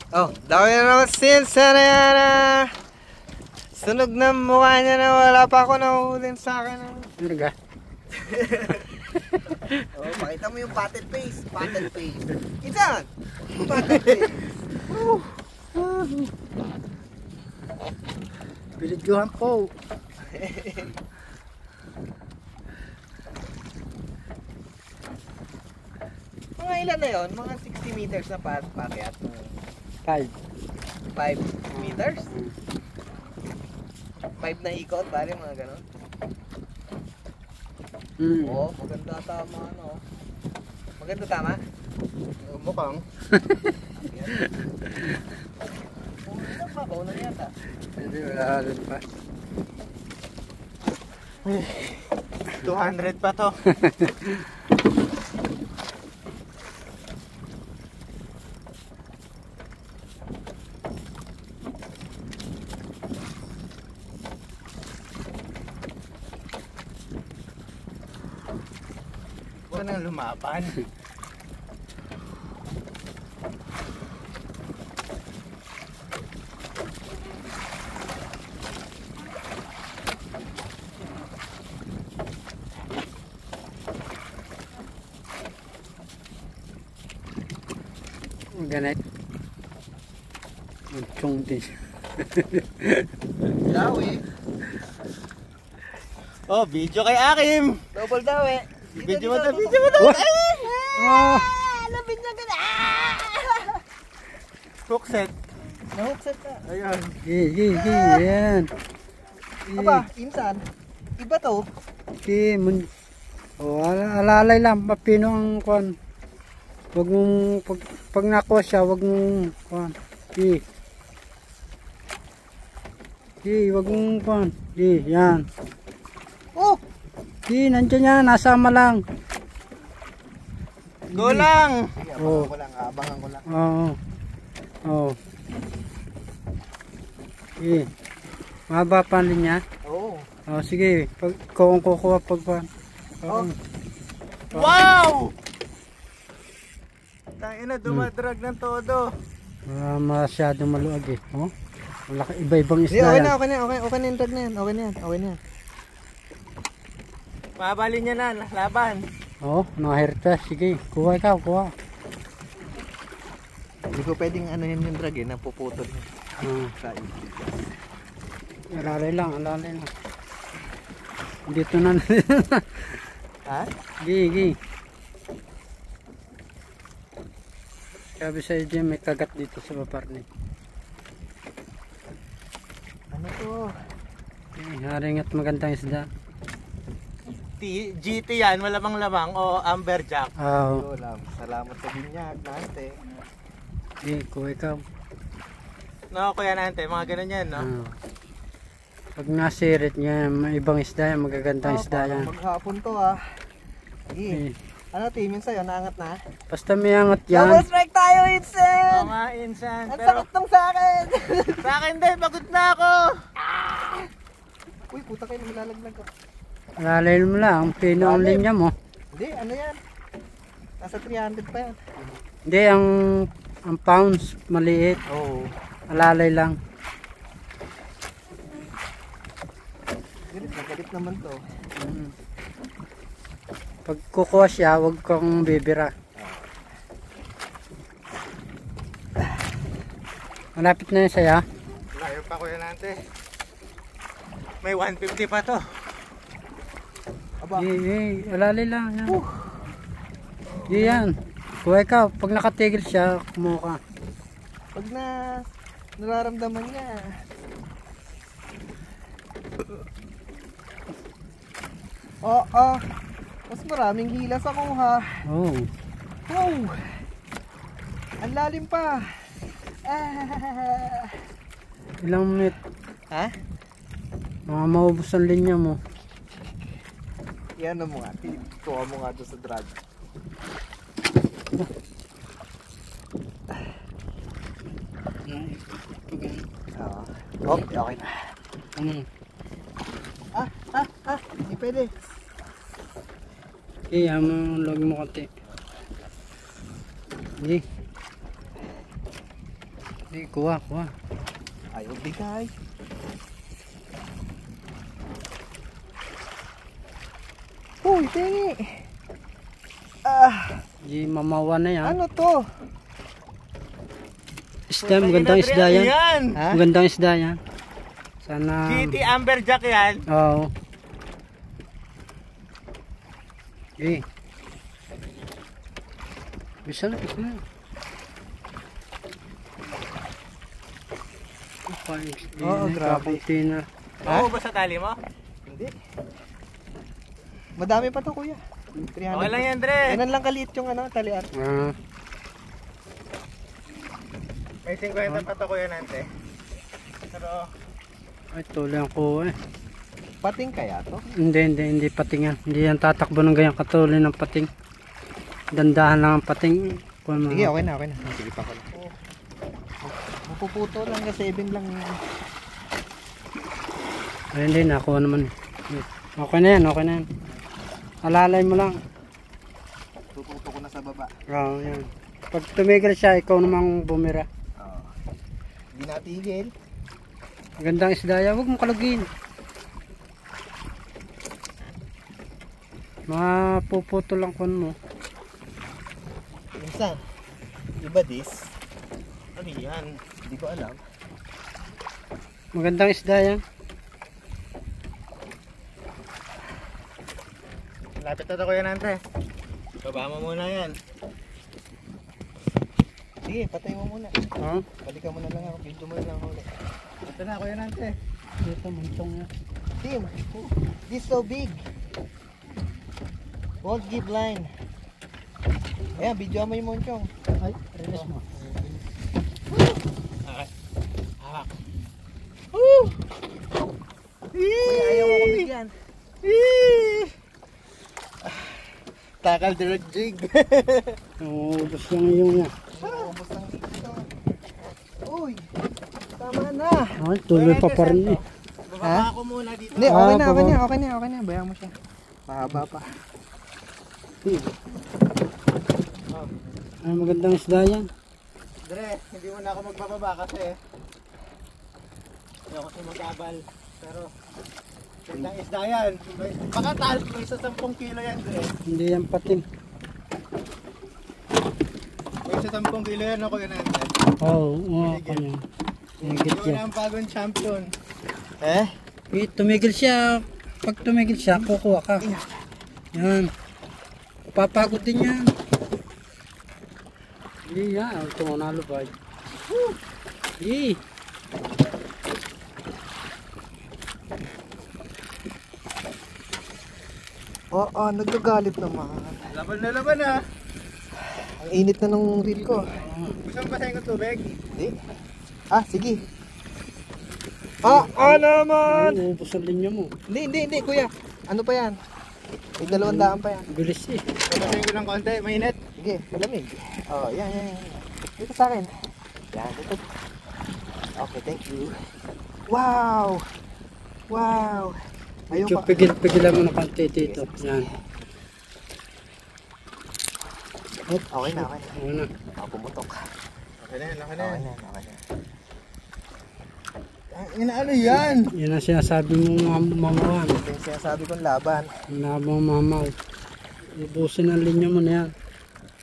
Oh, dami na naman sinsa na yan ah. Sunog na mukha niya na wala pa ako nahuhulin sa akin. Ano ka? Oh, pakita mo yung patted face. Patted face. Isan! Patted face. Pilidyohan po. Mga ilan na yun? Mga 60 meters na pakyat. 5. 5 meters? 5 na ikot, pare, mga ganon. Oo, maganda tama, ano. Maganda tama? Mukhang. Babaw na yata. Hindi, wala rin pa. 200 pa to. Huwag nang lumaban. Ganit. Magchong din siya. Dawi. Oh, video kay Akim. Double dawi. Video mo na, video mo na. Lapit na ka na. Hookset. Nahookset ka. Ayun. Yan. Aba, insan. Iba to. Alalay lang, mapino ang kuhan. Wag mong, pag nakuha siya, wag mong kuhan. Wag mong kuhan. Yan. Oh! Nandiyan yan, nasama lang. Go lang. Abangan ko lang, abangan ko lang. Oo. Mahaba pa rin niya. Oo. Sige, kung kukuha pag pa. Wow! Tangina, dumadrag ng todo. Masyadong maluag eh. Wala ka iba-ibang Hindi, isda okay yan. na, okay na yung drag na yan. Okay na yan. Mabali niya na, laban. Nakaherta. Sige, kuha ikaw, kuha. Hindi ko pwedeng ano yan yung drag eh, napuputol. Alalay lang. Dito na. Ha? Gigi. Sabi sa iyo, may kagat dito sa paparni. Ano to? Haring at magandang isda. GT yan, malamang lamang o amberjack. Salamat sa binyag, nante. Kuha ikaw. No, kuya nante, mga ganun yan, no? Pag nasirit niya, may ibang isda yan, magagandang isda yan. Maghapon to ah. Ano timin sa'yo, naangat na? Basta may angat yan. Double strike tayo, Insan! Mga insan. Ang Pero sakit nung sa akin! sa akin din, pagod na ako. Uy, puta kayo, nilalaglag ko. Alalay mo lang, pino ang linya mo. Hindi, ano yan? Nasa 300 pa yan. Hindi, ang pounds, maliit. Oo. Alalay lang. Galit naman to. Pag kukuha siya, huwag kang bibira. Malapit na yun sa'yo. Layo pa kuya nante. May 150 pa to. Aba. Alalay lang. Yan. Kuha ikaw, pag nakatigil siya, kumuha ka. Pag nararamdaman niya. Mas maraming hila sa kuha. Wow! Ang lalim pa. Ilang minute? Ha? Maubos ang linya mo. Yan mo nga. Tuwa mo nga doon sa drag. Okay na. Hindi pwede. Hamang log mo konti. Hindi, kuha. Ayaw bigay. Uy, tingi. Hindi mamawa na yan. Ano to? Isda, magandang isda yan. Ha? Magandang isda yan. Sana... GT Amberjack yan. Oo. Eh. Bisa na. Oo, grabe. Tina. Oo ba sa tali mo? Hindi. Madami pa to, kuya. 300. Okay lang yan, Dre. Ganun lang kaliit yung ano, talian. May 50 pa to kuya nante. Pero Ay, tuloy ko eh. Pating kaya to? Hindi pating yan. Hindi yan tatakbo ng ganyan katuloy ng pating. Dandahan lang ang pating. Sige, okay na. Sige pa ko lang. Mapuputo lang kasi 7 lang yun. Ay, hindi, nakuha naman. Okay na yan. Alalay mo lang. Tututo ko na sa baba. Oo, yan. Pag tumigil siya, ikaw namang bumira. Oo. Hindi natigil. Magandang isda yan. Huwag mo kalugin. Mapuputo lang kun mo. Minsan, iba this. Ano yan? Hindi ko alam. Magandang isda yan. lapit na to kuya nante. Baba mo muna yan. Sige, patay mo muna. Oo. Balikan mo na lang ako. Video mo na lang ako ulit. Ito na kuya nante. Dito, muntong yan. Tim, this so big. Won't give line. Ayan, video mo yung monchong. Ay, release mo. Hawak. Kuya, ayaw mo ko bigyan. Takal direct jig. Ubus lang yung yan. Ubus lang dito. Uy, tama na. Ay, tuloy pa pa rin eh. Bababa ako muna dito. Hindi, okay na. Bayaan mo siya. Mahaba pa. Ay, magandang isda yan. Dre, hindi mo na ako magbababa kasi hindi ako sumagabal. Pero gandang isda yan. Baka tal, may sa 10 kilo yan, Dre. Hindi yan pating. May sa 10 kilo yan ako yun natin. Oo, kanya. Higit Ikaw na yan. ang bagong champion. Eh? Tumigil siya. Pag tumigil siya, kukuha ka. Yan. Papagod din yan. Hindi yan. Ito mo nalubay. Hindi. Oo, nagagalit naman. Laban na laban ah. Ang init na ng reel ko. Gusto mo basahin ko tubig? Hindi. Sige. Naman! Ubus ang linya mo. Hindi, kuya. Ano pa yan? May 200 pa yan. Bilis eh. Basahin ko ng konti, mainit. Sige, malamig. Yan. Dito sa akin. Yan, dito. Okay, thank you. Wow! Ayun pa. Pigilan mo na konti dito. Yan. Okay na. Oo na. Pumutok. Okay na yan, okay na Okay yan. na. Inaano yan? Yan ang sinasabi mo mamawan. Ito yung sinasabi kong laban. Nabang mamaw. Ubusin ang linya mo na yan.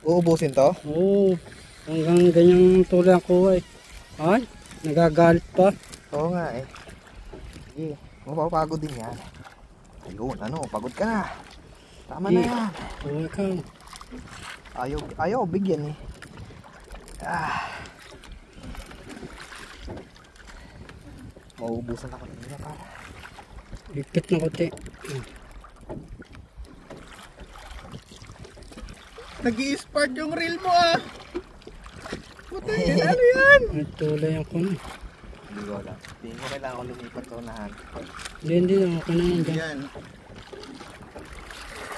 Uubusin to? Oo. Hanggang ganyang tulad ang kuha eh. Ay, nagagalit pa. Oo nga eh. Sige, mapapagod din yan. Ayun, pagod ka na. Tama na yan. Oo, ikaw. Ayaw bigyan eh. Mauubusan ako nila para. Higpit na kote. Nag-i-spark yung reel mo ah. Puta yan, ano yan? Ay, tulad ang kuha. Hindi ko alam. Tingin ko kailangan ko lumipat ko unahan. Hindi. Okay na yan dyan. Yan.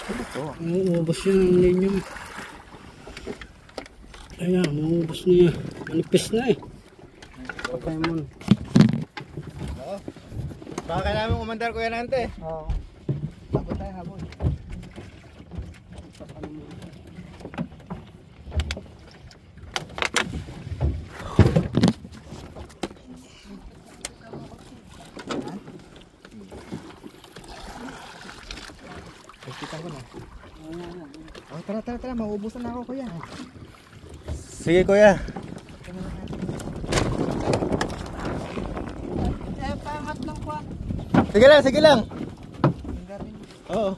Ano to? Uubos yun ang linya mo. Ayan, maubos na yan. Manipis na eh. Patay mo na. Baka kailangan mong umandar kuya nante. Oo. Habol tayo, habol. mauubusan na ako kuya. Sige kuya. Eh, pangat ng kwan. Sige lang, sige lang. Oo.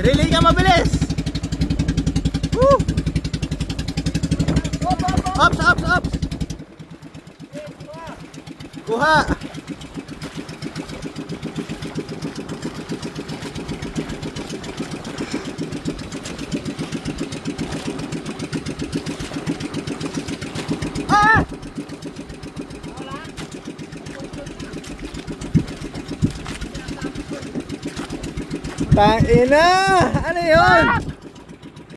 Relay ka mabilis. Woo! Ups, ups, ups. Kuha. Ah! Tain na! Ano yun?